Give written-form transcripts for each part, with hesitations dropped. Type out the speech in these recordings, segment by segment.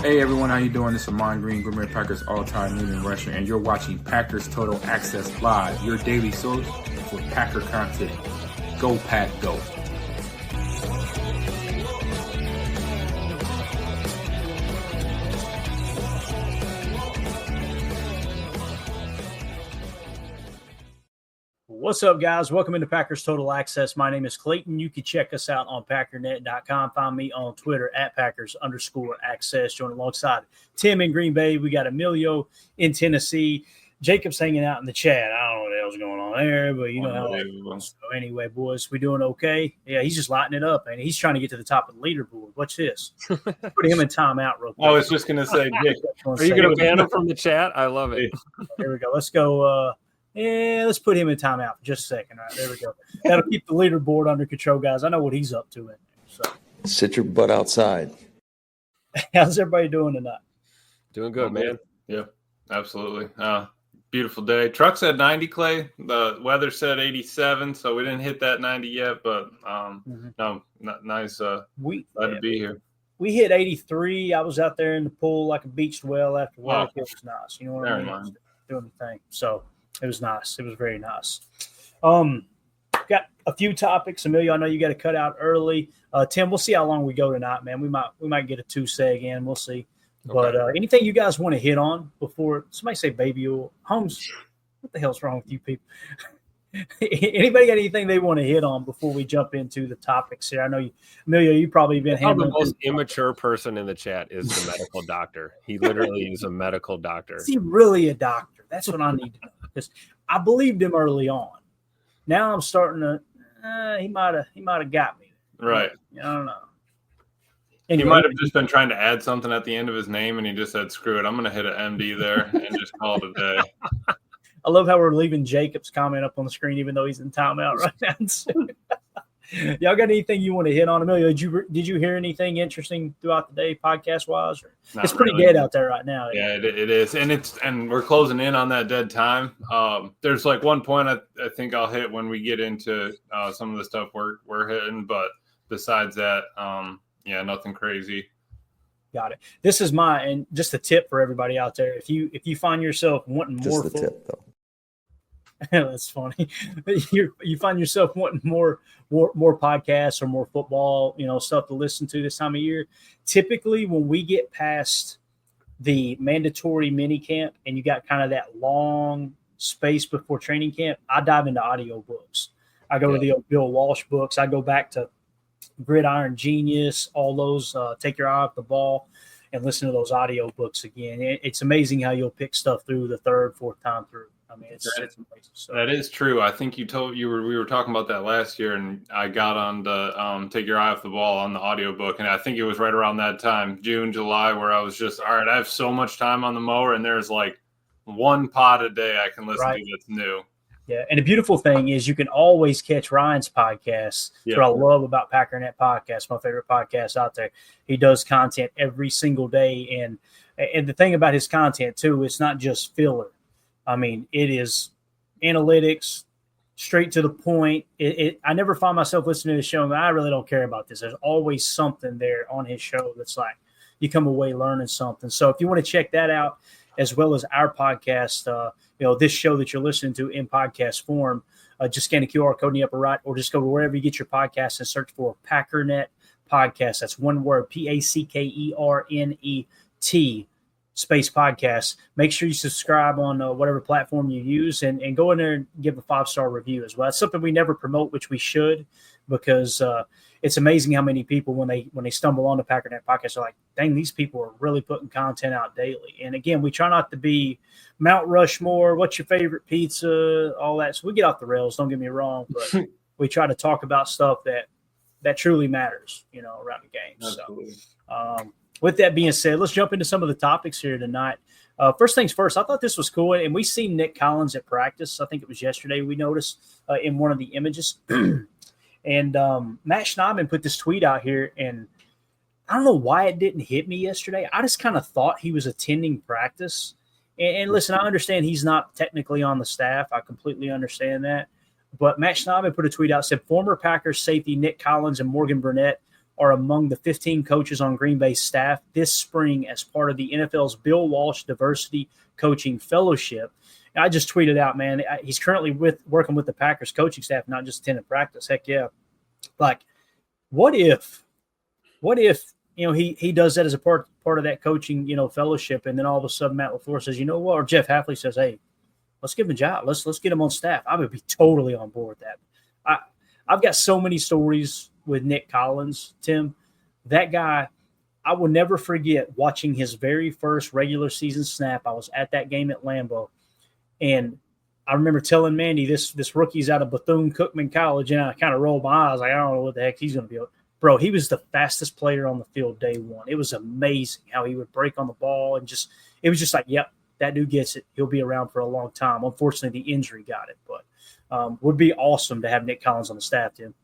Hey everyone, how you doing? This is Amon Green, Green Bay Packers all-time leading rusher, and you're watching Packers Total Access Live, your daily source for Packer content. Go Pack, go! What's up, guys? Welcome into Packers Total Access. My name is Clayton. You can check us out on packernet.com. Find me on Twitter at Packers_access. Join alongside Tim in Green Bay. We got Emilio in Tennessee. Jacob's hanging out in the chat. I don't know what the hell's going on there, but you know how it goes. So anyway, boys, we doing okay? Yeah, he's just lighting it up, and he's trying to get to the top of the leaderboard. Watch this. Put him in timeout real quick. I was just going to say, Jake, are you going to ban him from the chat? I love it. There we go. Let's go. Let's put him in timeout for just a second. All right, there we go. That'll keep the leaderboard under control, guys. I know what he's up to in there. So sit your butt outside. How's everybody doing tonight? Doing good, man. Yeah, absolutely. Beautiful day. Truck said 90, Clay. The weather said 87, so we didn't hit that 90 yet, but nice. Glad to be here. We hit 83. I was out there in the pool like a beached whale after work. It was nice. You know what I mean? Doing the thing. So it was nice. It was very nice. Got a few topics. Emilio, I know you got to cut out early. Tim, we'll see how long we go tonight, man. We might get a 2-seg in. We'll see. Okay. But anything you guys want to hit on before somebody say baby oil? Holmes, what the hell's wrong with you people? Anybody got anything they want to hit on before we jump into the topics here? I know Emilio, you probably been handling the most immature person in the chat is the medical doctor. He literally is a medical doctor. Is he really a doctor? That's what I need to know, because I believed him early on. Now I'm starting to. He might have got me. Right. I don't know. Anyway, he might have just been trying to add something at the end of his name, and he just said, "Screw it, I'm going to hit an MD there and just call it a day." I love how we're leaving Jacob's comment up on the screen, even though he's in timeout right now. Y'all got anything you want to hit on, Emilio? Did you hear anything interesting throughout the day, podcast wise? It's pretty dead out there right now. Yeah, it is, and we're closing in on that dead time. There's like one point I think I'll hit when we get into some of the stuff we're hitting, but besides that, nothing crazy. Got it. This is and just a tip for everybody out there. If you find yourself wanting more, just a tip though. That's funny. You find yourself wanting more podcasts or more football, stuff to listen to this time of year. Typically, when we get past the mandatory mini camp and you got kind of that long space before training camp, I dive into audiobooks. I go to the Bill Walsh books. I go back to Gridiron Genius, all those, Take Your Eye Off the Ball, and listen to those audiobooks again. It's amazing how you'll pick stuff through the third, fourth time through. I mean, it's amazing. So, that is true. I think we were talking about that last year, and I got on the Take Your Eye Off the Ball on the audiobook, and I think it was right around that time, June, July, where I was just, all right, I have so much time on the mower, and there's like one pod a day I can listen to that's new. Yeah, and the beautiful thing is you can always catch Ryan's podcast. That's what I love about Packernet Podcast, my favorite podcast out there. He does content every single day, and the thing about his content, too, it's not just filler. I mean, it is analytics, straight to the point. I never find myself listening to the show and I really don't care about this. There's always something there on his show that's like you come away learning something. So if you want to check that out, as well as our podcast, this show that you're listening to in podcast form, just scan the QR code in the upper right, or just go to wherever you get your podcast and search for Packernet Podcast. That's one word, PACKERNET space podcast. Make sure you subscribe on whatever platform you use, and go in there and give a 5-star review as well. It's something we never promote, which we should, because it's amazing how many people when they stumble on the Packernet Podcast are like, dang, these people are really putting content out daily. And again, we try not to be Mount Rushmore, what's your favorite pizza, all that. So we get off the rails, don't get me wrong, but we try to talk about stuff that truly matters, around the game. Absolutely. So with that being said, let's jump into some of the topics here tonight. First things first, I thought this was cool, and we seen Nick Collins at practice. I think it was yesterday we noticed in one of the images. And Matt Schneidman put this tweet out here, and I don't know why it didn't hit me yesterday. I just kind of thought he was attending practice. And listen, I understand he's not technically on the staff. I completely understand that. But Matt Schneidman put a tweet out, said former Packers safety Nick Collins and Morgan Burnett are among the 15 coaches on Green Bay's staff this spring as part of the NFL's Bill Walsh Diversity Coaching Fellowship. I just tweeted out, man, he's currently working with the Packers coaching staff, not just attending practice. Heck yeah. Like, what if he does that as a part of that coaching, fellowship, and then all of a sudden Matt LaFleur says, you know what, or Jeff Hafley says, hey, let's give him a job. Let's get him on staff. I would be totally on board with that. I've got so many stories with Nick Collins, Tim. That guy, I will never forget watching his very first regular season snap. I was at that game at Lambeau, and I remember telling Mandy, this rookie's out of Bethune-Cookman College, and I kind of rolled my eyes like, I don't know what the heck he's going to be. Bro, he was the fastest player on the field day one. It was amazing how he would break on the ball, and it was just like, yep, that dude gets it. He'll be around for a long time. Unfortunately, the injury got it, but would be awesome to have Nick Collins on the staff, Tim.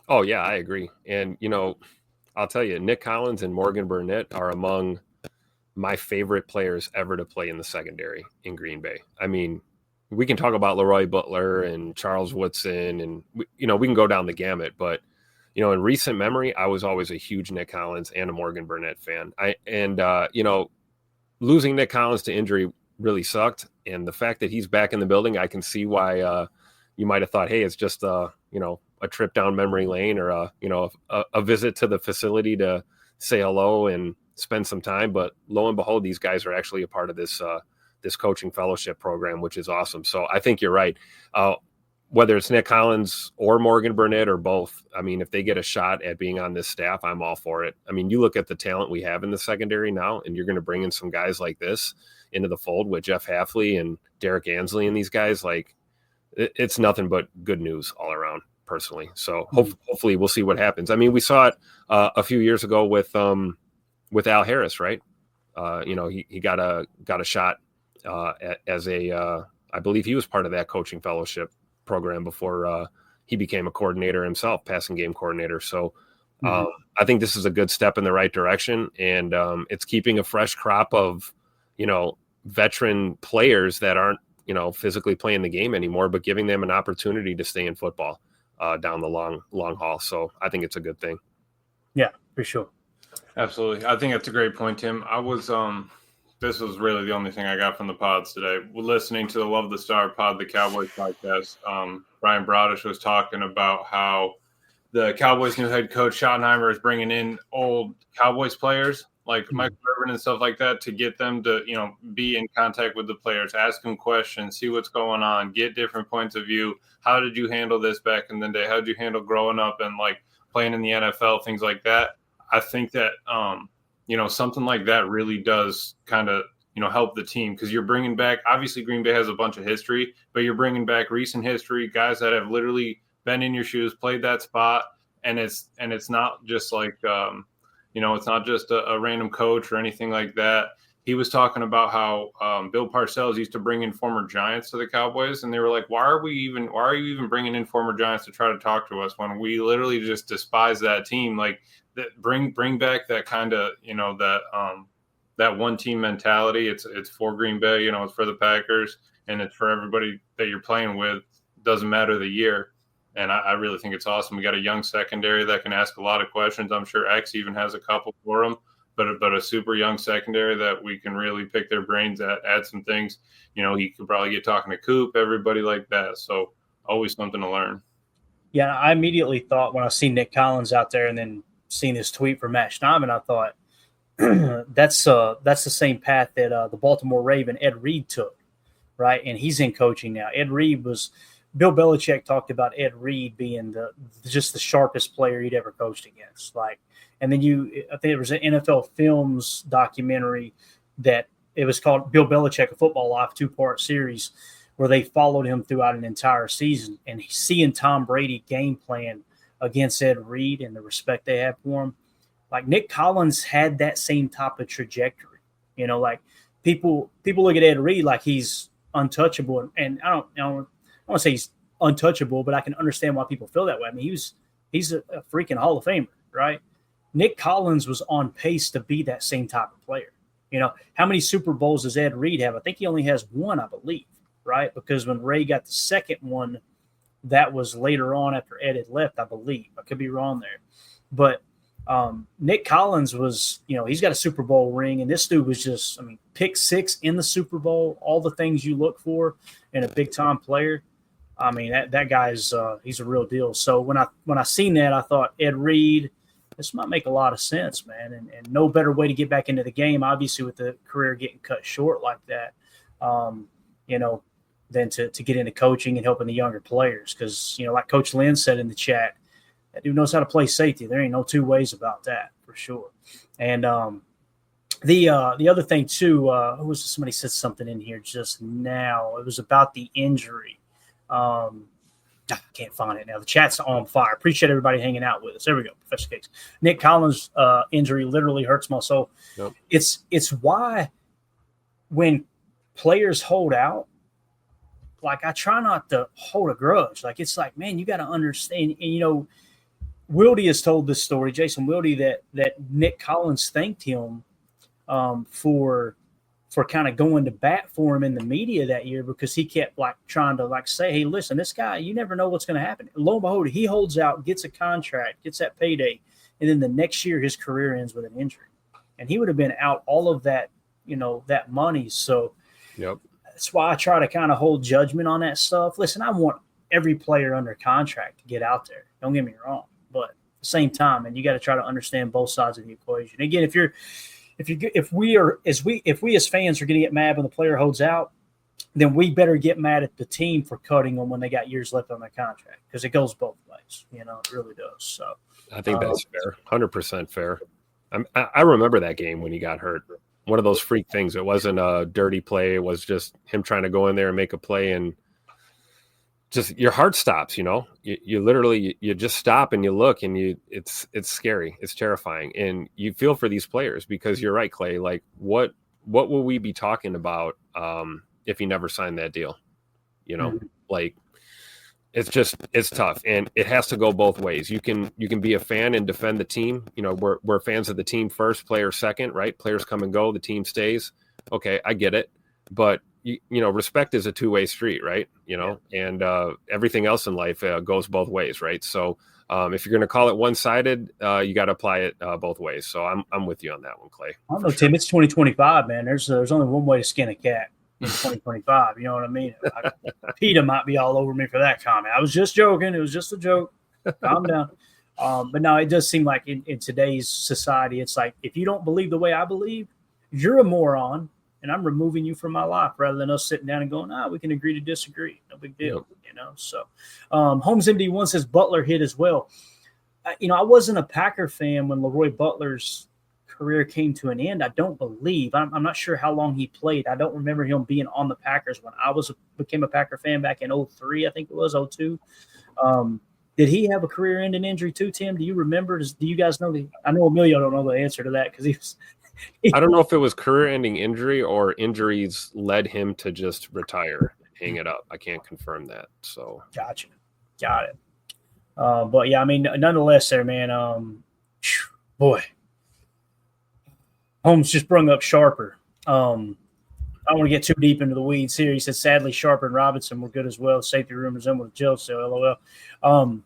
Oh, yeah, I agree. And, I'll tell you, Nick Collins and Morgan Burnett are among my favorite players ever to play in the secondary in Green Bay. I mean, we can talk about Leroy Butler and Charles Woodson, and, we can go down the gamut. But, in recent memory, I was always a huge Nick Collins and a Morgan Burnett fan. Losing Nick Collins to injury really sucked. And the fact that he's back in the building, I can see why you might have thought, hey, it's just a trip down memory lane, or a visit to the facility to say hello and spend some time. But lo and behold, these guys are actually a part of this coaching fellowship program, which is awesome. So I think you're right. Whether it's Nick Collins or Morgan Burnett or both, I mean, if they get a shot at being on this staff, I'm all for it. I mean, you look at the talent we have in the secondary now, and you're going to bring in some guys like this into the fold with Jeff Hafley and Derek Ansley and these guys. Like, it's nothing but good news all around, personally. So hopefully we'll see what happens. I mean, we saw it a few years ago with Al Harris, right? He got a shot as I believe he was part of that coaching fellowship program before he became a coordinator himself, passing game coordinator. So I think this is a good step in the right direction, and it's keeping a fresh crop of, veteran players that aren't, physically playing the game anymore, but giving them an opportunity to stay in football down the long haul. So I think it's a good thing. Yeah, for sure. Absolutely. I think that's a great point, Tim. I was this was really the only thing I got from the pods today. Listening to the Love the Star pod, the Cowboys podcast, Brian Brodish was talking about how the Cowboys' new head coach, Schottenheimer, is bringing in old Cowboys players like Michael Irvin and stuff like that to get them to, be in contact with the players, ask them questions, see what's going on, get different points of view. How did you handle this back in the day? How did you handle growing up and, like, playing in the NFL, things like that? I think that something like that really does kind of, help the team, because you're bringing back, obviously Green Bay has a bunch of history, but you're bringing back recent history, guys that have literally been in your shoes, played that spot. And it's not just like, it's not just a random coach or anything like that. He was talking about how Bill Parcells used to bring in former Giants to the Cowboys, and they were like, why are you even bringing in former Giants to try to talk to us when we literally just despise that team? Like, that bring back that kind of, that one team mentality. It's for Green Bay, it's for the Packers, and it's for everybody that you're playing with. Doesn't matter the year. And I really think it's awesome. We got a young secondary that can ask a lot of questions. I'm sure X even has a couple for them, but a super young secondary that we can really pick their brains at, add some things. He could probably get talking to Coop, everybody like that. So always something to learn. Yeah, I immediately thought when I seen Nick Collins out there and then seen this tweet from Matt Schneidman, I thought that's the same path that the Baltimore Raven Ed Reed took, right? And he's in coaching now. Ed Reed was – Bill Belichick talked about Ed Reed being just the sharpest player he'd ever coached against. And then I think there was an NFL Films documentary that it was called Bill Belichick, A Football Life, 2-part series, where they followed him throughout an entire season. And seeing Tom Brady game plan against Ed Reed and the respect they have for him, like Nick Collins had that same type of trajectory. Like people look at Ed Reed like he's untouchable, and I don't want to say he's untouchable, but I can understand why people feel that way. I mean, he's a freaking Hall of Famer, right? Nick Collins was on pace to be that same type of player. How many Super Bowls does Ed Reed have? I think he only has one, I believe, right? Because when Ray got the second one, that was later on after Ed had left, I believe. I could be wrong there. But Nick Collins was, he's got a Super Bowl ring, and this dude was just, pick 6 in the Super Bowl, all the things you look for in a big time player. That guy's he's a real deal. So when I seen that, I thought Ed Reed, this might make a lot of sense, man. And no better way to get back into the game, obviously, with the career getting cut short like that, than to get into coaching and helping the younger players. Because, like Coach Lynn said in the chat, that dude knows how to play safety. There ain't no two ways about that, for sure. And the other thing, too, somebody said something in here just now. It was about the injury. I can't find it now. The chat's on fire. Appreciate everybody hanging out with us. There we go. Professor Cakes. Nick Collins' injury literally hurts my soul. Yep. It's why when players hold out, like, I try not to hold a grudge. Like, it's like, man, you got to understand. And, Wildy has told this story, Jason Wildy, that Nick Collins thanked him for kind of going to bat for him in the media that year, because he kept trying to say, hey, listen, this guy, you never know what's going to happen. Lo and behold, he holds out, gets a contract, gets that payday, and then the next year his career ends with an injury. And he would have been out all of that, that money. So yep. That's why I try to kind of hold judgment on that stuff. Listen, I want every player under contract to get out there. Don't get me wrong. But at the same time, and you got to try to understand both sides of the equation. Again, if we as fans are going to get mad when the player holds out, then we better get mad at the team for cutting them when they got years left on their contract, because it goes both ways. It really does. So I think that's fair, 100% fair. I remember that game when he got hurt. One of those freak things. It wasn't a dirty play. It was just him trying to go in there and make a play, and just your heart stops. You literally you just stop and you look, and it's scary. It's terrifying, and you feel for these players, because you're right, Clay. Like, what will we be talking about if he never signed that deal? Like, it's tough, and it has to go both ways. You can be a fan and defend the team. We're fans of the team first, player second, right? Players come and go, the team stays. Okay, I get it, but respect is a two-way street, right? And everything else in life goes both ways, right? So if you're going to call it one-sided, you got to apply it both ways. So I'm with you on that one, Clay. I don't know, Tim. It's 2025, man. There's only one way to skin a cat in 2025. You know what I mean? PETA might be all over me for that comment. I was just joking. It was just a joke. Calm down. But no, it does seem like in today's society, it's like, if you don't believe the way I believe, you're a moron, and I'm removing you from my life, rather than us sitting down and going, we can agree to disagree. No big deal, So Holmes MD1 says Butler hit as well. I wasn't a Packer fan when Leroy Butler's career came to an end. I don't believe. I'm not sure how long he played. I don't remember him being on the Packers when I became a Packer fan back in 2003, I think it was, 2002. Did he have a career-ending injury too, Tim? Do you remember? Do you guys know? I know Emilio don't know the answer to that, because he was – I don't know if it was career-ending injury or injuries led him to just retire, hang it up. I can't confirm that. So gotcha, got it. But yeah, nonetheless, there, man. Boy, Holmes just brung up Sharper. I don't want to get too deep into the weeds here. He said, sadly, Sharper and Robinson were good as well. Safety room resembled a jail cell. LOL.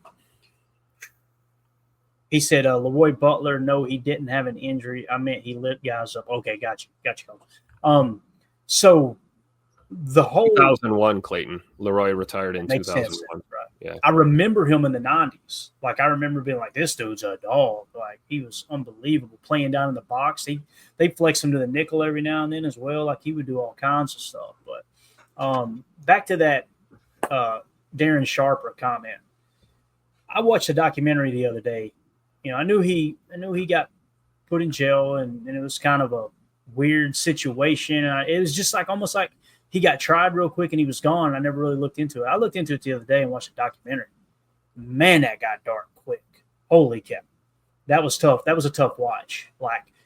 He said, Leroy Butler, no, he didn't have an injury. I meant he lit guys up. Okay, gotcha. So the whole 2001, Clayton. Leroy retired in 2001. Sense, right? Yeah. I remember him in the 90s. Like, I remember being like, this dude's a dog. Like, he was unbelievable playing down in the box. They flex him to the nickel every now and then as well. Like, he would do all kinds of stuff. But back to that Darren Sharper comment. I watched a documentary the other day. I knew he got put in jail, and it was kind of a weird situation. It was just almost like he got tried real quick and he was gone. I never really looked into it. I looked into it the other day and watched a documentary. Man, that got dark quick. Holy cow. That was tough. That was a tough watch.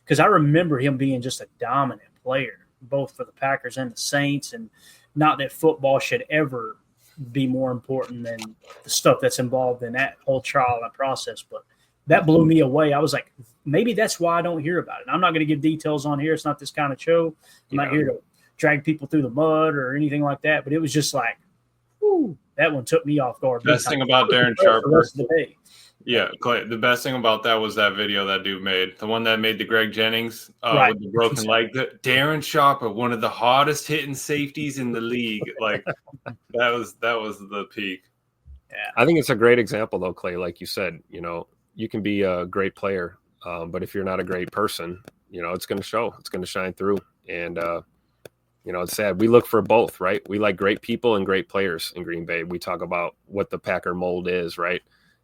Because I remember him being just a dominant player, both for the Packers and the Saints, and not that football should ever be more important than the stuff that's involved in that whole trial and process. But that blew me away. I was like, maybe that's why I don't hear about it. I'm not going to give details on here. It's not this kind of show. I'm not here to drag people through the mud or anything like that. But it was just like, whoo, that one took me off guard. Best thing about Darren Sharper. Yeah, Clay, the best thing about that was that video that dude made. The one that made the Greg Jennings Right. with the broken leg. Darren Sharper, one of the hardest hitting safeties in the league. Like that was the peak. Yeah. I think it's a great example though, Clay. Like you said, you can be a great player, but if you're not a great person, it's going to show. It's going to shine through. And it's sad. We look for both, right? We like great people and great players in Green Bay. We talk about what the Packer mold is, right?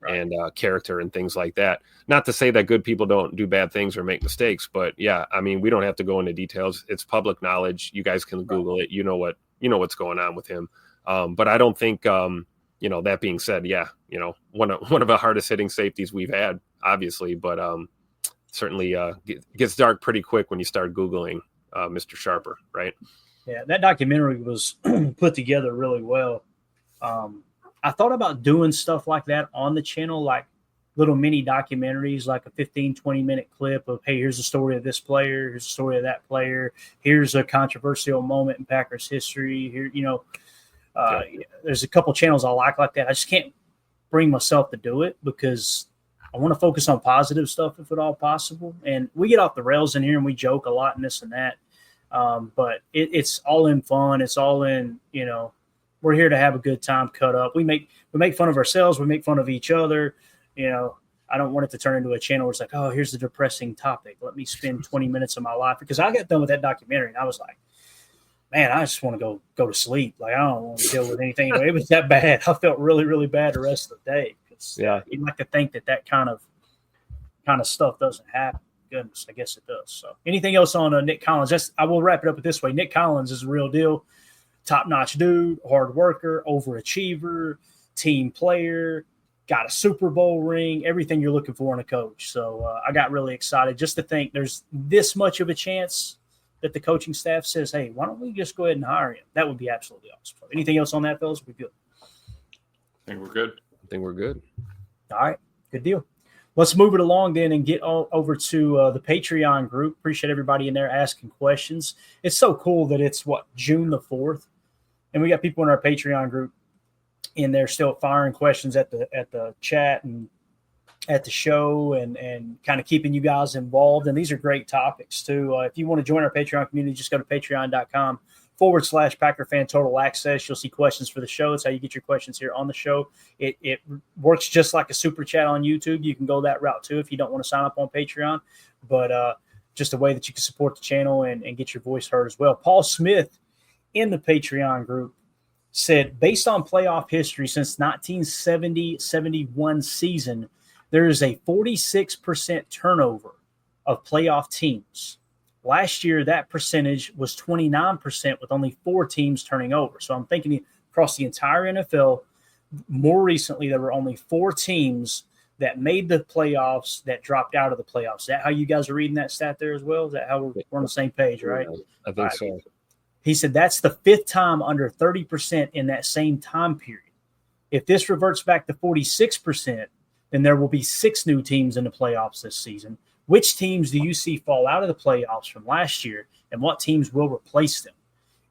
And character and things like that. Not to say that good people don't do bad things or make mistakes, but yeah, I mean, we don't have to go into details. It's public knowledge. You guys can Google it. You know what's going on with him. But I don't think, that being said, yeah, one of the hardest hitting safeties we've had, obviously, but certainly gets dark pretty quick when you start Googling Mr. Sharper, right? Yeah, that documentary was put together really well. I thought about doing stuff like that on the channel, like little mini documentaries, like a 15, 20-minute clip of, hey, here's the story of this player, here's the story of that player, here's a controversial moment in Packers history. Here, there's a couple channels I like that. I just can't bring myself to do it because I want to focus on positive stuff if at all possible. And we get off the rails in here and we joke a lot and this and that. But it's all in fun. It's all in, we're here to have a good time, cut up. We make fun of ourselves. We make fun of each other. I don't want it to turn into a channel where it's like, oh, here's the depressing topic. Let me spend 20 minutes of my life. Because I got done with that documentary and I was like, man, I just want to go to sleep. Like, I don't want to deal with anything. It was that bad. I felt really, really bad the rest of the day. Yeah. You'd like to think that kind of stuff doesn't happen. Goodness, I guess it does. So anything else on Nick Collins? I will wrap it up this way. Nick Collins is a real deal. Top-notch dude, hard worker, overachiever, team player, got a Super Bowl ring, everything you're looking for in a coach. So I got really excited just to think there's this much of a chance that the coaching staff says, hey, why don't we just go ahead and hire him? That would be absolutely awesome. So anything else on that, fellas? We're good. I think we're good. All right, good deal. Let's move it along then and get over to the Patreon group. Appreciate everybody in there asking questions. It's so cool that it's, June the 4th? And we got people in our Patreon group in there still firing questions at the chat and at the show and kind of keeping you guys involved. And these are great topics too. If you want to join our Patreon community, just go to patreon.com/Packer Fan Total Access. You'll see questions for the show. It's how you get your questions here on the show. It works just like a super chat on YouTube. You can go that route too if you don't want to sign up on Patreon. But just a way that you can support the channel and get your voice heard as well. Paul Smith in the Patreon group said, based on playoff history since 1970-71 season, there is a 46% turnover of playoff teams. Last year, that percentage was 29% with only 4 teams turning over. So I'm thinking across the entire NFL, more recently, there were only 4 teams that made the playoffs that dropped out of the playoffs. Is that how you guys are reading that stat there as well? Is that how we're on the same page, right? I think so. He said that's the 5th time under 30% in that same time period. If this reverts back to 46%, then there will be 6 new teams in the playoffs this season. Which teams do you see fall out of the playoffs from last year, and what teams will replace them?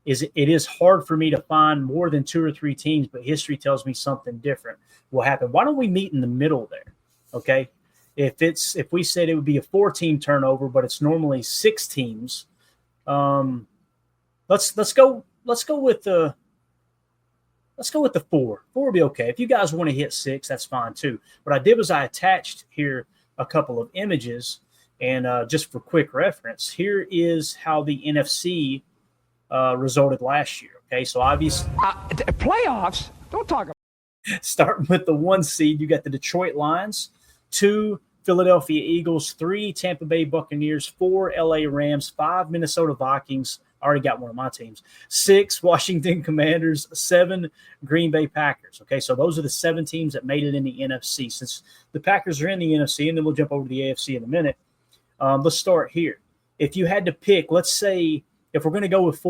It is hard for me to find more than 2 or 3 teams, but history tells me something different will happen. Why don't we meet in the middle there? Okay. If we said it would be a 4-team turnover, but it's normally 6 teams, let's go with the 4. 4 will be okay. If you guys want to hit 6, that's fine too. What I did was I attached here a couple of images, and just for quick reference, here is how the NFC resulted last year. Okay, so obviously playoffs. Don't talk about. Starting with the 1 seed, you got the Detroit Lions, 2 Philadelphia Eagles, 3 Tampa Bay Buccaneers, 4 LA Rams, 5 Minnesota Vikings. I already got one of my teams. 6 Washington Commanders, 7 Green Bay Packers. Okay, so those are the 7 teams that made it in the NFC. Since the Packers are in the NFC, and then we'll jump over to the AFC in a minute. Let's start here. If you had to pick, let's say, if we're going to go with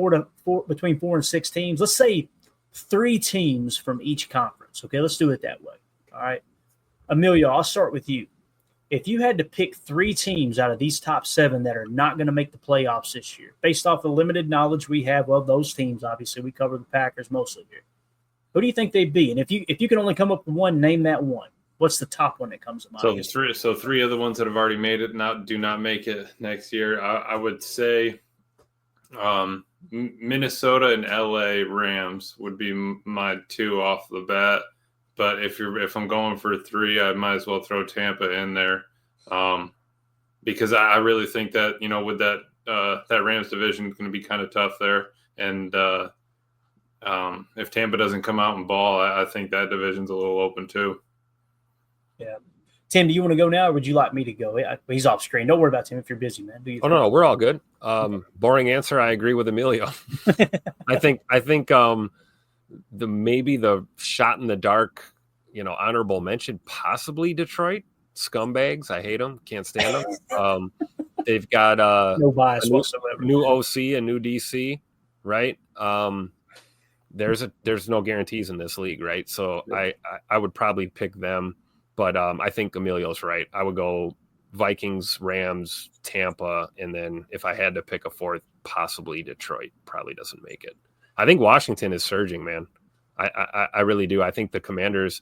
between 4 and 6 teams, let's say 3 teams from each conference. Okay, let's do it that way. All right, Emilio, I'll start with you. If you had to pick 3 teams out of these top 7 that are not going to make the playoffs this year, based off the limited knowledge we have of those teams, obviously we cover the Packers mostly here. Who do you think they'd be? And if you can only come up with one, name that one. What's the top one that comes to mind? Three of the ones that have already made it do not make it next year. I would say Minnesota and LA Rams would be my two off the bat. But if I'm going for three, I might as well throw Tampa in there, because I really think that, you know, with that Rams division is going to be kind of tough there, and if Tampa doesn't come out and ball, I think that division's a little open too. Yeah. Tim, do you want to go now, or would you like me to go? He's off screen. Don't worry about Tim if you're busy, man. No, we're all good. Boring answer. I agree with Emilio. I think maybe the shot in the dark, you know, honorable mention, possibly Detroit. Scumbags. I hate them. Can't stand them. They've got no bias whatsoever. New OC and new DC, right? There's no guarantees in this league, right? So I would probably pick them. But I think Emilio's right. I would go Vikings, Rams, Tampa, and then if I had to pick a fourth, possibly Detroit. Probably doesn't make it. I think Washington is surging, man. I really do. I think the Commanders,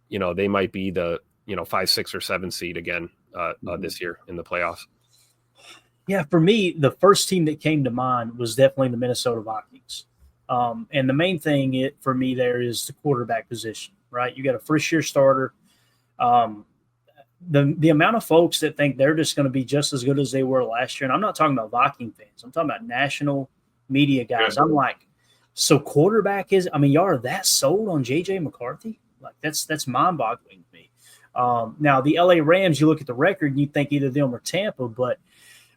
you know, they might be the, you know, 5, 6, or 7 seed again this year in the playoffs. Yeah, for me, the first team that came to mind was definitely the Minnesota Vikings. And the main thing for me there is the quarterback position, right? You got a first-year starter. The amount of folks that think they're just going to be just as good as they were last year, and I'm not talking about Viking fans, I'm talking about national media guys. I'm like, so quarterback is, I mean, y'all are that sold on JJ McCarthy? Like that's mind-boggling to me. Now the LA Rams, you look at the record and you think either them or Tampa, but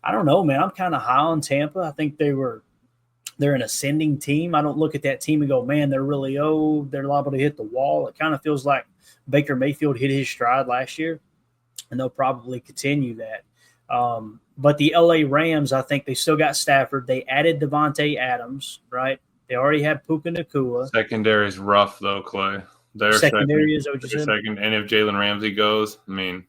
I don't know, man. I'm kind of high on Tampa. I think they're an ascending team. I don't look at that team and go, man, they're really old. They're liable to hit the wall. It kind of feels like Baker Mayfield hit his stride last year, and they'll probably continue that. But the LA Rams, I think they still got Stafford. They added Devontae Adams, right? They already have Puka Nacua. Secondary is rough, though, Clay. Their secondary is what you said? Second, and if Jalen Ramsey goes, I mean,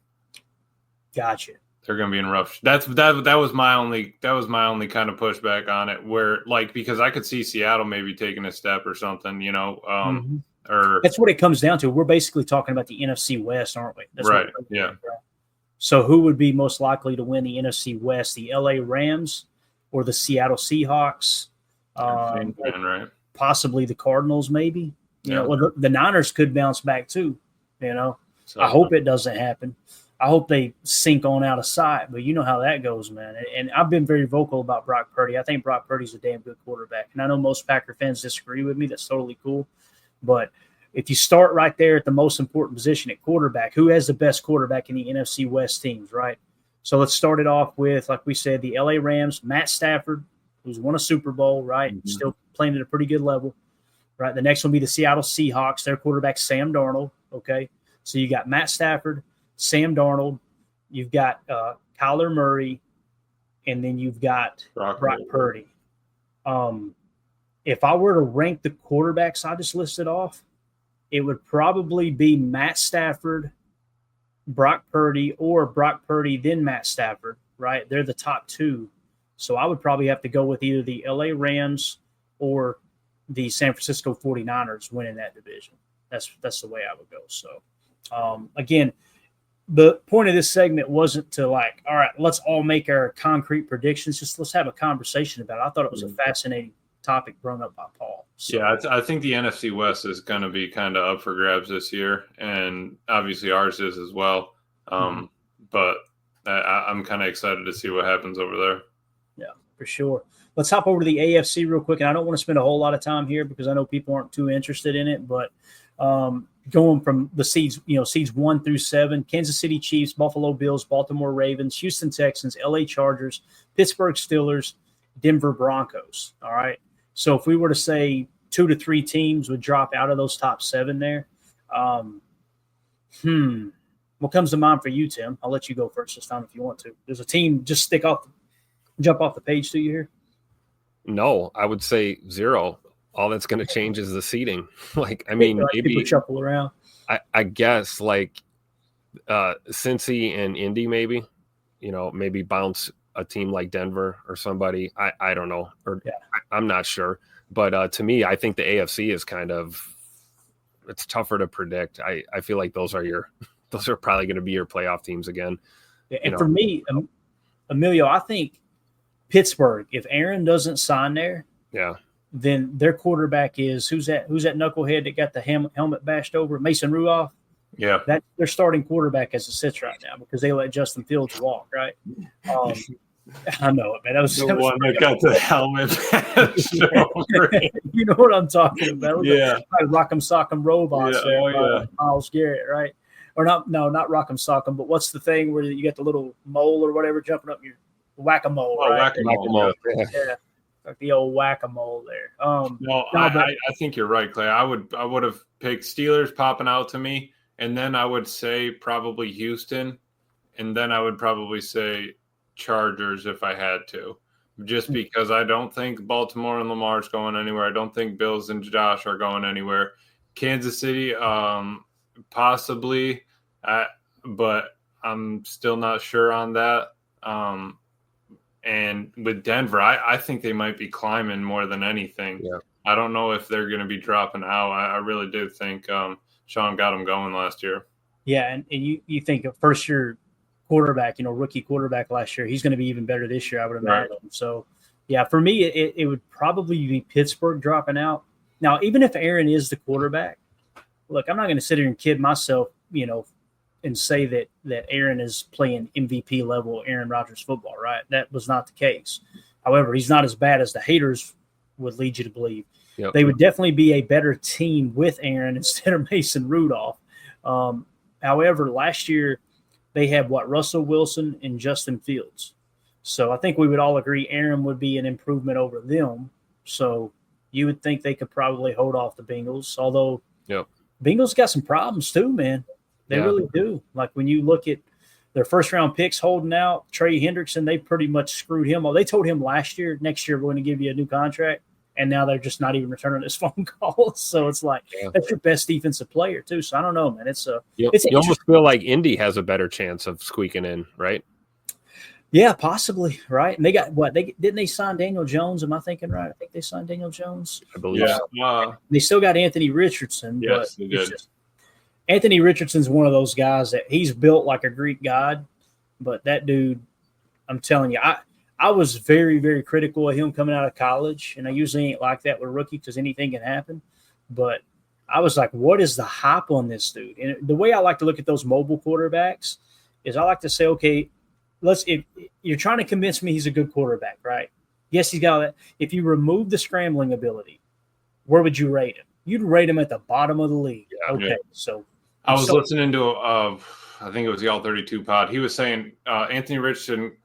gotcha. They're going to be in rough. That was my only kind of pushback on it, where like, because I could see Seattle maybe taking a step or something, you know, or that's what it comes down to. We're basically talking about the NFC West, aren't we? That's right. Yeah. Right? So who would be most likely to win the NFC West, the LA Rams or the Seattle Seahawks? Right. Possibly the Cardinals, maybe. You know, well, the Niners could bounce back too. You know, so, I hope it doesn't happen. I hope they sink on out of sight, but you know how that goes, man. And I've been very vocal about Brock Purdy. I think Brock Purdy's a damn good quarterback. And I know most Packer fans disagree with me. That's totally cool. But if you start right there at the most important position at quarterback, who has the best quarterback in the NFC West teams, right? So let's start it off with, like we said, the LA Rams, Matt Stafford, who's won a Super Bowl, right? Mm-hmm. Still playing at a pretty good level, right? The next one will be the Seattle Seahawks, their quarterback, Sam Darnold, okay? So you got Matt Stafford, Sam Darnold, you've got Kyler Murray, and then you've got Brock Purdy. If I were to rank the quarterbacks I just listed off, it would probably be Matt Stafford, Brock Purdy, or Brock Purdy, then Matt Stafford, right? They're the top two. So I would probably have to go with either the LA Rams or the San Francisco 49ers winning that division. That's the way I would go. So, again, the point of this segment wasn't to like, all right, let's all make our concrete predictions. Just let's have a conversation about it. I thought it was a fascinating topic brought up by Paul. So, yeah, I think the NFC West is going to be kind of up for grabs this year, and obviously ours is as well. But I'm kind of excited to see what happens over there. Yeah, for sure. Let's hop over to the AFC real quick, and I don't want to spend a whole lot of time here because I know people aren't too interested in it, but going from the seeds 1 through 7, Kansas City Chiefs, Buffalo Bills, Baltimore Ravens, Houston Texans, LA Chargers, Pittsburgh Steelers, Denver Broncos. All right. So if we were to say 2 to 3 teams would drop out of those top 7 there, what comes to mind for you, Tim? I'll let you go first this time if you want to. There's a team just jump off the page to you here? No, I would say 0. All that's going to change is the seeding. Like, I mean, maybe people shuffle around. I guess like Cincy and Indy, maybe, maybe bounce a team like Denver or somebody. I don't know, I'm not sure. But to me, I think the AFC is it's tougher to predict. I feel like those are your those are probably going to be your playoff teams again. And for me, Emilio, I think Pittsburgh, if Aaron doesn't sign there, then their quarterback is who's that knucklehead that got the helmet bashed over? Mason Rudolph. Yeah, that's their starting quarterback as it sits right now because they let Justin Fields walk. Right. I know it, man. That was the one that got the helmet bashed over. You know what I'm talking about? Yeah, Rock'em Sock'em Robots. Yeah. There, Miles Garrett, right? Or not Rock'em Sock'em, but what's the thing where you get the little mole or whatever jumping up your whack-a-mole, right? Whack-a-mole. Yeah. Like the old whack-a-mole there. I think you're right, Clay. I would have picked Steelers popping out to me, and then I would say probably Houston, and then I would probably say Chargers if I had to, just because I don't think Baltimore and Lamar's going anywhere. I don't think Bills and Josh are going anywhere. Kansas City, possibly, but I'm still not sure on that. And with Denver, I think they might be climbing more than anything. Yeah. I don't know if they're going to be dropping out. I really do think Sean got them going last year. Yeah, and you think a first-year quarterback, rookie quarterback last year, he's going to be even better this year, I would imagine. Right. So, yeah, for me, it would probably be Pittsburgh dropping out. Now, even if Aaron is the quarterback, look, I'm not going to sit here and kid myself, and say that Aaron is playing MVP level Aaron Rodgers football, right? That was not the case. However, he's not as bad as the haters would lead you to believe. Yep. They would definitely be a better team with Aaron instead of Mason Rudolph. However, last year they had Russell Wilson and Justin Fields. So I think we would all agree Aaron would be an improvement over them. So you would think they could probably hold off the Bengals, although Bengals got some problems too, man. They really do. Like when you look at their first-round picks holding out, Trey Hendrickson, they pretty much screwed him. They told him next year we're going to give you a new contract, and now they're just not even returning his phone calls. So it's like that's your best defensive player too. So I don't know, man. You almost feel like Indy has a better chance of squeaking in, right? Yeah, possibly, right? And they got didn't they sign Daniel Jones? Am I thinking right? I think they signed Daniel Jones. I believe so. They still got Anthony Richardson. Yes, they did. Anthony Richardson's one of those guys that he's built like a Greek god, but that dude, I'm telling you, I was very, very critical of him coming out of college, and I usually ain't like that with a rookie because anything can happen. But I was like, what is the hype on this dude? And the way I like to look at those mobile quarterbacks is I like to say, okay, if you're trying to convince me he's a good quarterback, right? Yes, he's got that. If you remove the scrambling ability, where would you rate him? You'd rate him at the bottom of the league. So I was listening to I think it was the All 32 pod. He was saying Anthony Richardson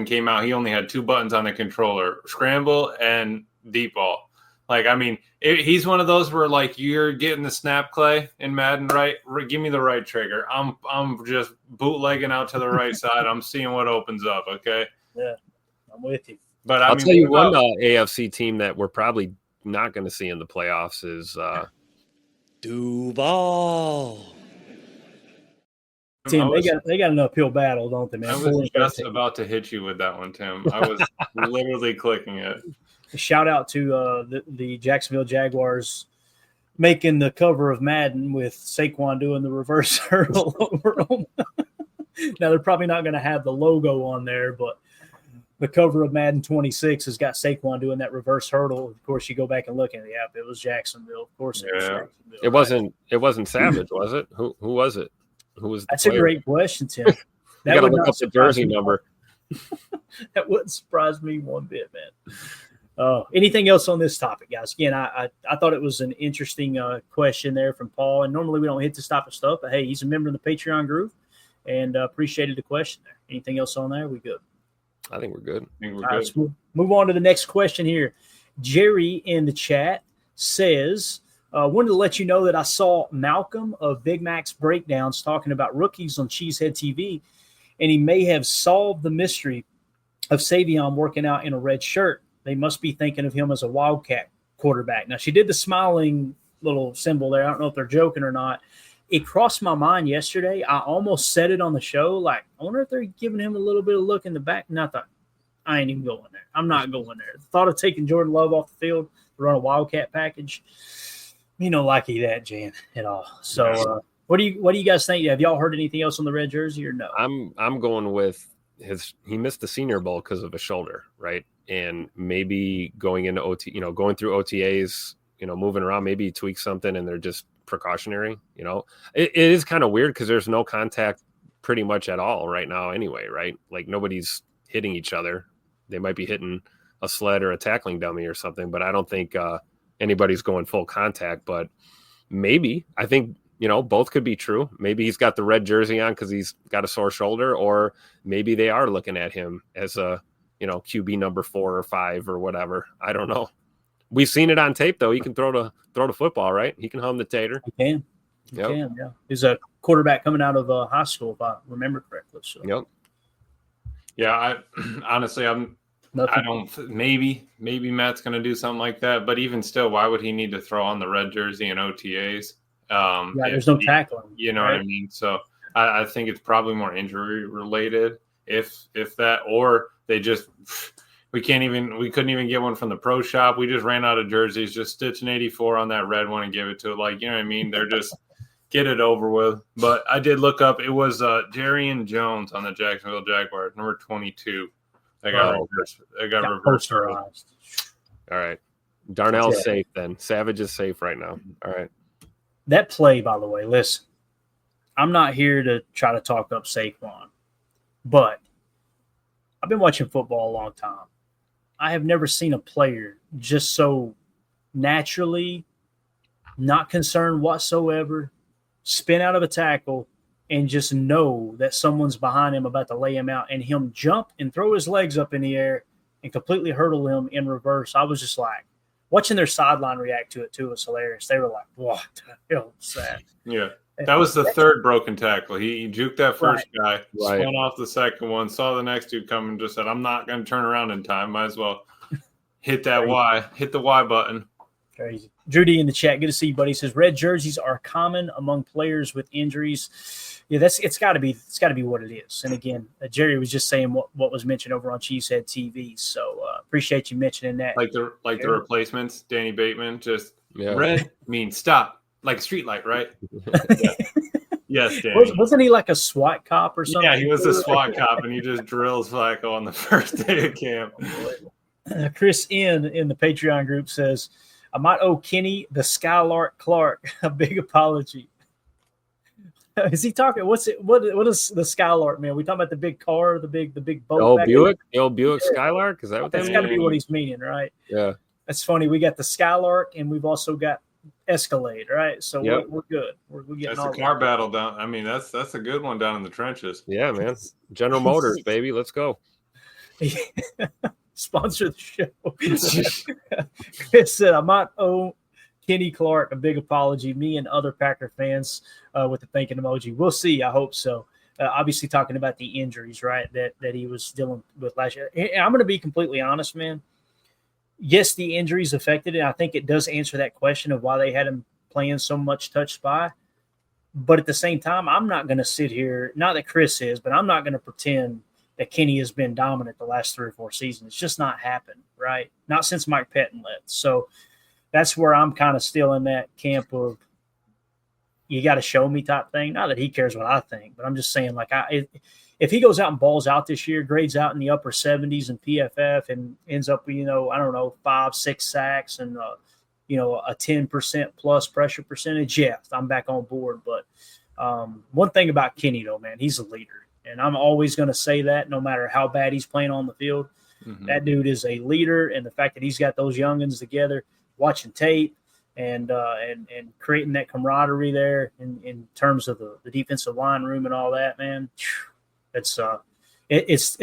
came out. He only had two buttons on the controller, scramble and deep ball. Like, I mean, he's one of those where like you're getting the snap, Clay, in Madden, right? Give me the right trigger. I'm just bootlegging out to the right side. I'm seeing what opens up. Okay. Yeah, I'm with you. But I'll tell you one AFC team that we're probably not going to see in the playoffs is Duval. Tim, they got an uphill battle, don't they, man? I was just about to hit you with that one, Tim. I was literally clicking it. Shout out to the Jacksonville Jaguars making the cover of Madden with Saquon doing the reverse hurdle over them. Now, they're probably not going to have the logo on there, but the cover of Madden 26 has got Saquon doing that reverse hurdle. Of course, you go back and look at the app. It was Jacksonville. Of course, it was Jacksonville. It wasn't Savage, was it? Who was it? Who was? That's a great question, Tim. You got to look up the jersey number. That wouldn't surprise me one bit, man. Anything else on this topic, guys? Again, I thought it was an interesting question there from Paul. And normally we don't hit this type of stuff, but hey, he's a member of the Patreon group, and appreciated the question there. Anything else on there? We good? I think we're good. Let's move on to the next question here. Jerry in the chat says, wanted to let you know that I saw Malcolm of Big Mac's Breakdowns talking about rookies on Cheesehead TV, and he may have solved the mystery of Savion working out in a red shirt. They must be thinking of him as a Wildcat quarterback. Now, she did the smiling little symbol there. I don't know if they're joking or not. It crossed my mind yesterday. I almost said it on the show. Like, I wonder if they're giving him a little bit of look in the back. And I thought, I ain't even going there. I'm not going there. The thought of taking Jordan Love off the field to run a Wildcat package, lucky that, Jan, at all. So What do you guys think? Have y'all heard anything else on the red jersey or no? I'm going with he missed the Senior Bowl because of a shoulder, right? And maybe going into going through OTAs, moving around, maybe he tweaks something and they're just precautionary. It is kind of weird because there's no contact pretty much at all right now anyway, right? Like nobody's hitting each other. They might be hitting a sled or a tackling dummy or something, but I don't think anybody's going full contact. But maybe, I think, both could be true. Maybe he's got the red jersey on because he's got a sore shoulder, or maybe they are looking at him as a, QB number 4 or 5 or whatever. I don't know. We've seen it on tape though. He can throw the football, right? He can hum the tater. He can. He can, yeah. He's a quarterback coming out of high school, if I remember correctly. So. Yep. Yeah, I honestly, maybe Matt's going to do something like that, but even still, why would he need to throw on the red jersey in OTAs? There's no tackling. You know what I mean? So I think it's probably more injury related, if that, or they just we couldn't even get one from the pro shop. We just ran out of jerseys. Just stitch an 84 on that red one and give it to it. Like, you know what I mean? They're just get it over with. But I did look up. It was Jerrion Jones on the Jacksonville Jaguars, number 22. I got reversed. All right. Darnell's safe then. Savage is safe right now. All right. That play, by the way, listen, I'm not here to try to talk up Saquon, but I've been watching football a long time. I have never seen a player just so naturally, not concerned whatsoever, spin out of a tackle and just know that someone's behind him about to lay him out, and him jump and throw his legs up in the air and completely hurdle him in reverse. I was just like, watching their sideline react to it too was hilarious. They were like, what the hell is that? Yeah. That was the third broken tackle. He juked that first guy, spun off the second one, saw the next dude come and just said, I'm not going to turn around in time. Might as well hit that hit the Y button. Crazy. Drew D in the chat. Good to see you, buddy. He says red jerseys are common among players with injuries. Yeah, it's got to be what it is. And again, Jerry was just saying what was mentioned over on Cheesehead TV. So appreciate you mentioning that. Like the replacements, Danny Bateman, just red means stop. Like a street light, right? Yeah. Yes, Danny. Wasn't he like a SWAT cop or something? Yeah, he was a SWAT cop, and he just drills Flacco on the first day of camp. Chris in the Patreon group says, I might owe Kenny the Skylark Clark a big apology. Is he talking? What is the Skylark, man? We talking about the big car, the big boat? The old Buick Skylark? Is that what that's got to be what he's meaning, right? Yeah. That's funny. We got the Skylark, and we've also got Escalade, right? So we're good. We're getting that's a car battle down. I mean, that's a good one down in the trenches. Yeah, man. General Motors, baby. Let's go. Sponsor the show. Chris said, I might owe Kenny Clark a big apology. Me and other Packer fans with the thinking emoji. We'll see. I hope so. Obviously, talking about the injuries, right, that he was dealing with last year. And I'm going to be completely honest, man. Yes, the injuries affected it. I think it does answer that question of why they had him playing so much touch spy. But at the same time, I'm not going to sit here, not that Chris is, but I'm not going to pretend that Kenny has been dominant the last 3 or 4 seasons. It's just not happened, right? Not since Mike Pettin left. So that's where I'm kind of still in that camp of you got to show me type thing. Not that he cares what I think, but I'm just saying, like, if he goes out and balls out this year, grades out in the upper 70s in PFF and ends up, 5-6 sacks and, a 10% plus pressure percentage, yeah, I'm back on board. But one thing about Kenny, though, man, he's a leader. And I'm always going to say that no matter how bad he's playing on the field. Mm-hmm. That dude is a leader. And the fact that he's got those youngins together, watching tape and creating that camaraderie there in terms of the defensive line room and all that, man, it's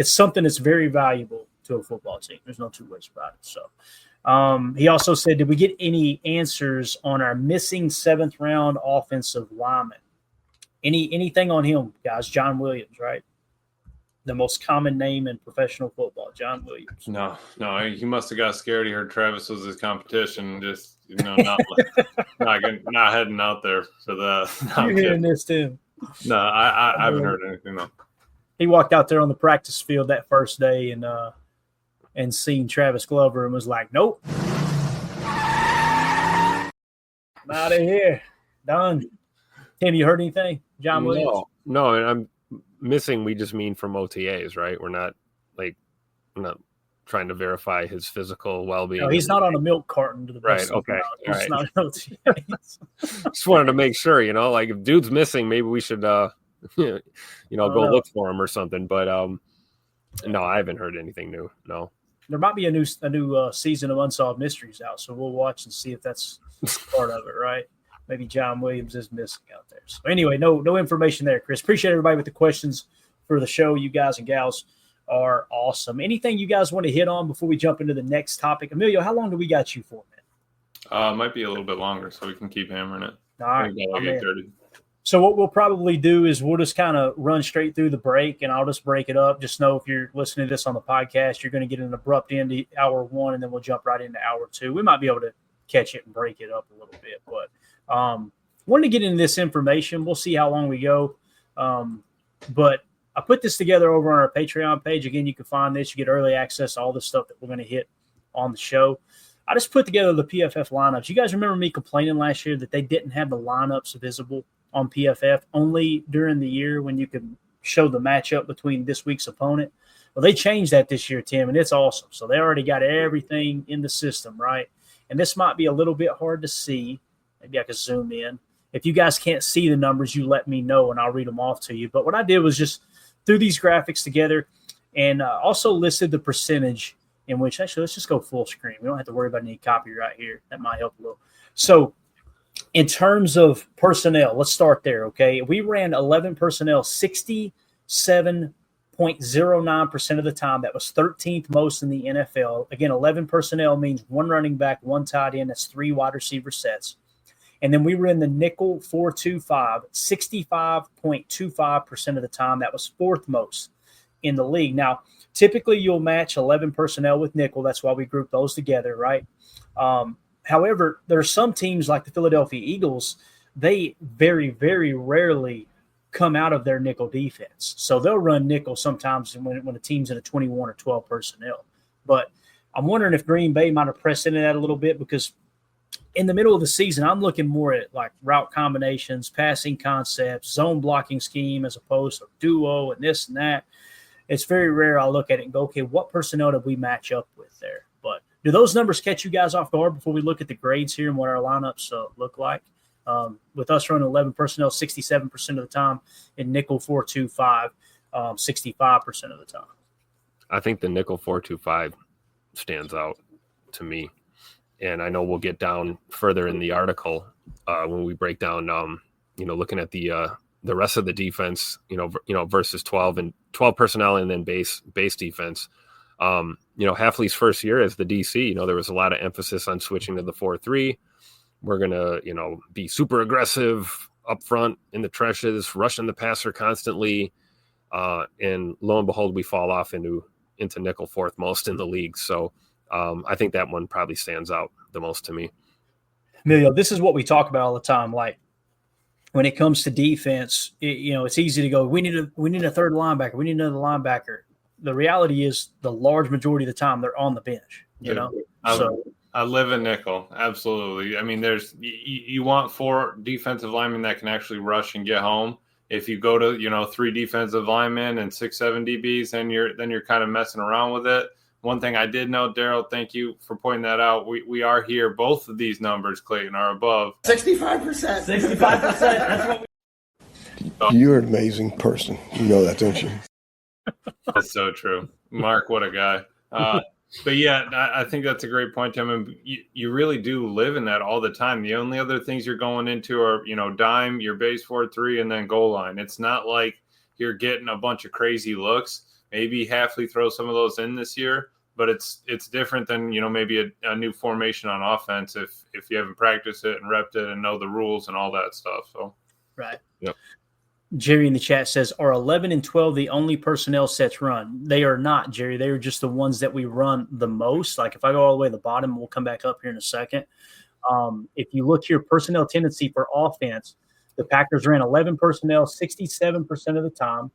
something that's very valuable to a football team. There's no two ways about it. So he also said, did we get any answers on our missing 7th round offensive lineman? Anything on him, guys? John Williams, right? The most common name in professional football, John Williams. No, he must have got scared. He heard Travis was his competition, just not heading out there for that. You're hearing this too? No, I haven't heard anything though. He walked out there on the practice field that first day and seen Travis Glover and was like, "Nope, I'm out of here, done." Tim, you heard anything? John Williams? No, and I'm missing. We just mean from OTAs, right? We're not trying to verify his physical well-being. No, he's not on a milk carton to the best. Right. Okay. All right. Not Just wanted to make sure, if dude's missing, maybe we should, go look for him or something. But no, I haven't heard anything new. No. There might be a new season of Unsolved Mysteries out, so we'll watch and see if that's part of it, right? Maybe John Williams is missing out there. So anyway, no information there, Chris. Appreciate everybody with the questions for the show. You guys and gals are awesome. Anything you guys want to hit on before we jump into the next topic? Emilio, how long do we got you for, man? Might be a little bit longer, so we can keep hammering it. All right. So what we'll probably do is we'll just kind of run straight through the break, and I'll just break it up. Just know if you're listening to this on the podcast, you're going to get an abrupt end to hour 1, and then we'll jump right into hour 2. We might be able to catch it and break it up a little bit, but wanted to get into this information. We'll see how long we go. But I put this together over on our Patreon page. Again, you can find this. You get early access to all the stuff that we're going to hit on the show. I just put together the PFF lineups. You guys remember me complaining last year that they didn't have the lineups visible on PFF only during the year when you could show the matchup between this week's opponent? Well, they changed that this year, Tim, and it's awesome. So they already got everything in the system, right? And this might be a little bit hard to see. Maybe I could zoom in. If you guys can't see the numbers, you let me know, and I'll read them off to you. But what I did was just threw these graphics together and also listed the percentage in which – actually, let's just go full screen. We don't have to worry about any copyright here. That might help a little. So in terms of personnel, let's start there, okay? We ran 11 personnel 67.09% of the time. That was 13th most in the NFL. Again, 11 personnel means 1 running back, 1 tight end. That's 3 wide receiver sets. And then we were in the nickel 4-2-5, 65.25% of the time. That was 4th most in the league. Now, typically you'll match 11 personnel with nickel. That's why we group those together, right? However, there are some teams like the Philadelphia Eagles, they very, very rarely come out of their nickel defense. So they'll run nickel sometimes when a team's in a 21 or 12 personnel. But I'm wondering if Green Bay might have pressed into that a little bit because in the middle of the season, I'm looking more at like route combinations, passing concepts, zone blocking scheme as opposed to duo and this and that. It's very rare I'll look at it and go, okay, what personnel did we match up with there? But do those numbers catch you guys off guard before we look at the grades here and what our lineups look like? With us running 11 personnel 67% of the time, and nickel 4-2-5 65% of the time. I think the nickel 4-2-5 stands out to me. And I know we'll get down further in the article when we break down, looking at the rest of the defense, versus 12 personnel and then base defense. Hafley's first year as the DC, there was a lot of emphasis on switching to the 4-3. We're going to, be super aggressive up front in the trenches, rushing the passer constantly. And lo and behold, we fall off into nickel 4th most in the league. So I think that one probably stands out the most to me. Emilio, this is what we talk about all the time. Like when it comes to defense, it's easy to go, we need a third linebacker. We need another linebacker. The reality is the large majority of the time they're on the bench, I live in nickel. Absolutely. I mean, you want 4 defensive linemen that can actually rush and get home. If you go to, 3 defensive linemen and 6-7 DBs, then you're kind of messing around with it. One thing I did note, Daryl, thank you for pointing that out. We are here. Both of these numbers, Clayton, are above 65%. 65%. That's what You're an amazing person. You know that, don't you? That's so true. Mark, what a guy. But yeah, I think that's a great point, Tim. And you really do live in that all the time. The only other things you're going into are, dime, your base 4-3, and then goal line. It's not like you're getting a bunch of crazy looks. Maybe Hafley throws some of those in this year, but it's different than, maybe a new formation on offense if you haven't practiced it and repped it and know the rules and all that stuff. So, right. Yep. Jerry in the chat says, are 11 and 12 the only personnel sets run? They are not, Jerry. They are just the ones that we run the most. Like if I go all the way to the bottom, we'll come back up here in a second. If you look here, personnel tendency for offense, the Packers ran 11 personnel 67% of the time.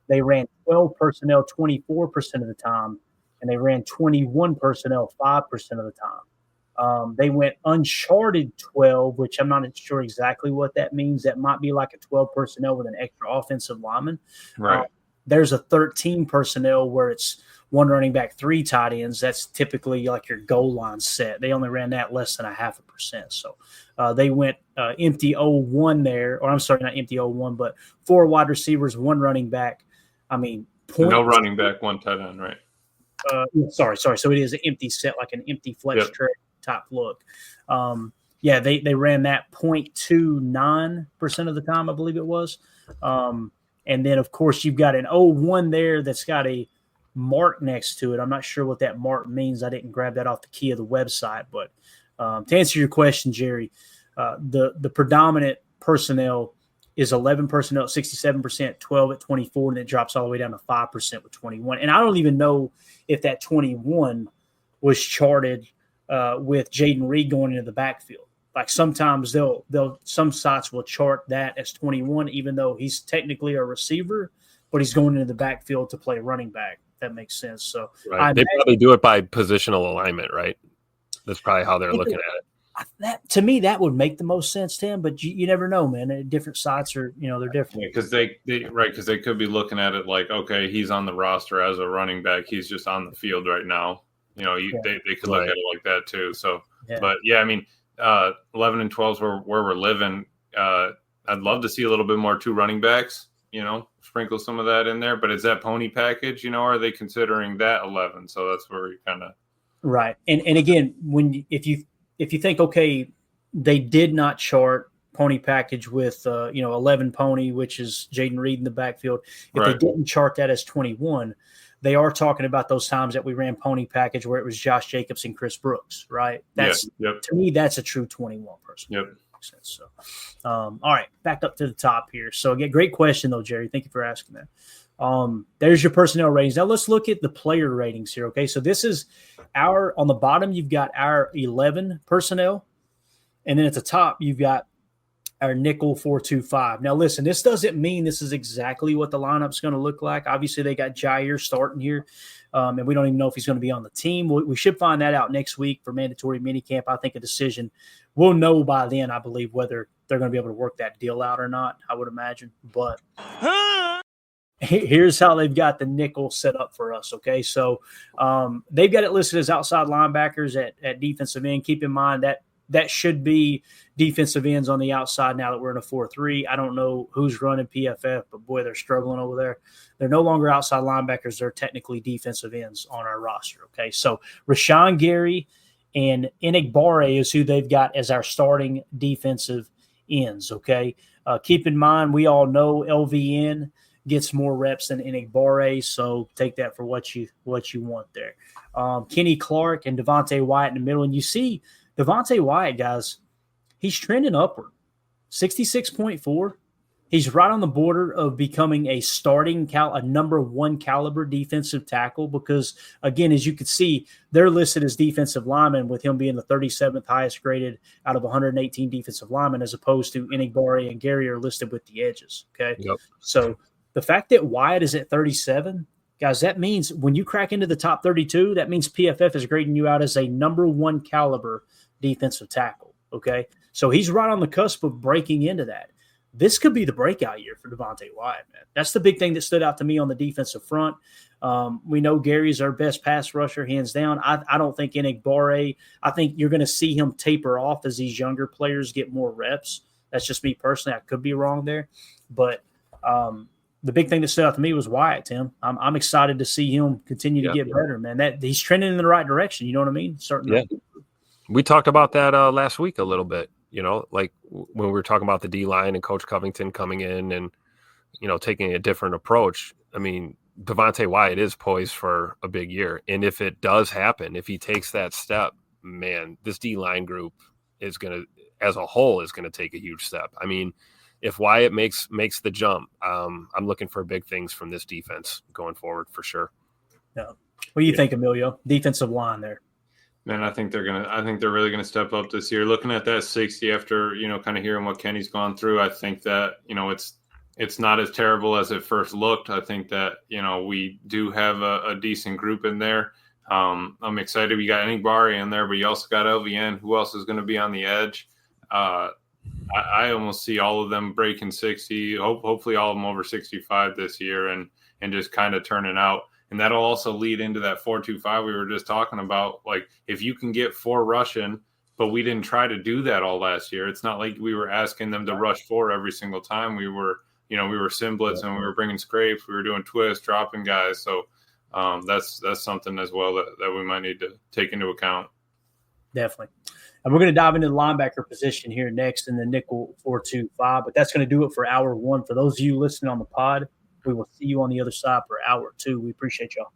They ran 12 personnel 24% of the time, and they ran 21 personnel 5% of the time. They went uncharted 12, which I'm not sure exactly what that means. That might be like a 12 personnel with an extra offensive lineman. Right. There's a 13 personnel where it's one running back, 3 tight ends. That's typically like your goal line set. They only ran that less than 0.5%. So they went empty 0-1 there, or I'm sorry, not empty 0-1, but 4 wide receivers, 1 running back. I mean, no running back, 1 tight end, right? Sorry. So it is an empty set, like an empty flex trade type look. They ran that 0.29% of the time, I believe it was. And then, of course, you've got an 0-1 there that's got a mark next to it. I'm not sure what that mark means. I didn't grab that off the key of the website. But to answer your question, Jerry, the predominant personnel is 11 personnel at 67%, 12 at 24, and it drops all the way down to 5% with 21. And I don't even know if that 21 was charted with Jaden Reed going into the backfield. Like sometimes some sites will chart that as 21, even though he's technically a receiver, but he's going into the backfield to play running back. That makes sense. So right. They probably do it by positional alignment, right? That's probably how they're looking at it. That to me, that would make the most sense, Tim. But you never know, man. Different sites are, they're different. Because they could be looking at it like, okay, he's on the roster as a running back. He's just on the field right now. They could look at it like that too. So, but yeah, I mean, 11 and 12 is where we're living. I'd love to see a little bit more 2 running backs. Sprinkle some of that in there. But is that pony package? Are they considering that 11? So that's where we kind of right. And again, if you think, okay, they did not chart pony package with 11 pony, which is Jaden Reed in the backfield. If they didn't chart that as 21, they are talking about those times that we ran pony package where it was Josh Jacobs and Chris Brooks, right? That's to me, that's a true 21 person. Yep. So, all right, back up to the top here. So again, great question though, Jerry. Thank you for asking that. There's your personnel ratings. Now let's look at the player ratings here. Okay, so this is on the bottom, you've got our 11 personnel, and then at the top, you've got our nickel 4-2-5. Now, listen, this doesn't mean this is exactly what the lineup's going to look like. Obviously, they got Jair starting here, and we don't even know if he's going to be on the team. We should find that out next week for mandatory minicamp. I think a decision we'll know by then, I believe, whether they're going to be able to work that deal out or not, I would imagine. But here's how they've got the nickel set up for us, okay? So they've got it listed as outside linebackers at defensive end. Keep in mind that should be defensive ends on the outside now that we're in a 4-3. I don't know who's running PFF, but, boy, they're struggling over there. They're no longer outside linebackers. They're technically defensive ends on our roster, okay? So Rashawn Gary and Enigbare is who they've got as our starting defensive ends, okay? Keep in mind, we all know LVN gets more reps than Enigbare, so take that for what you want there. Kenny Clark and Devontae Wyatt in the middle, and you see Devontae Wyatt, guys, he's trending upward, 66.4. He's right on the border of becoming a number 1 caliber defensive tackle because, again, as you can see, they're listed as defensive linemen with him being the 37th highest graded out of 118 defensive linemen as opposed to Enigbare and Gary are listed with the edges, okay? Yep. So the fact that Wyatt is at 37, guys, that means when you crack into the top 32, that means PFF is grading you out as a number 1 caliber defensive tackle, okay? So he's right on the cusp of breaking into that. This could be the breakout year for Devontae Wyatt, man. That's the big thing that stood out to me on the defensive front. We know Gary's our best pass rusher, hands down. I don't think Enigbare, I think you're going to see him taper off as these younger players get more reps. That's just me personally. I could be wrong there. But the big thing that stood out to me was Wyatt, Tim. I'm excited to see him continue to get better, man. That he's trending in the right direction. You know what I mean? Certainly. Yeah. We talked about that last week a little bit, like when we were talking about the D-line and Coach Covington coming in and, taking a different approach. I mean, Devontae Wyatt is poised for a big year. And if it does happen, if he takes that step, man, this D-line group is going to, as a whole, is going to take a huge step. I mean, if Wyatt makes the jump, I'm looking for big things from this defense going forward for sure. Yeah. What do you think, Emilio? Defensive line there. Man, I think they're really gonna step up this year. Looking at that 60 after, kind of hearing what Kenny's gone through, I think that, it's not as terrible as it first looked. I think that, we do have a decent group in there. I'm excited. We got Enigbari in there, but you also got LVN. Who else is going to be on the edge? I almost see all of them breaking 60. Hopefully, all of them over 65 this year, and just kind of turning out. And that'll also lead into that 4-2-5 we were just talking about. Like, if you can get 4 rushing, but we didn't try to do that all last year. It's not like we were asking them to rush 4 every single time. We were sim blitz and we were bringing scrapes. We were doing twists, dropping guys. So that's something as well that we might need to take into account. Definitely. And we're going to dive into the linebacker position here next in the nickel 4-2-5. But that's going to do it for hour 1. For those of you listening on the pod, we will see you on the other side for hour 2. We appreciate y'all.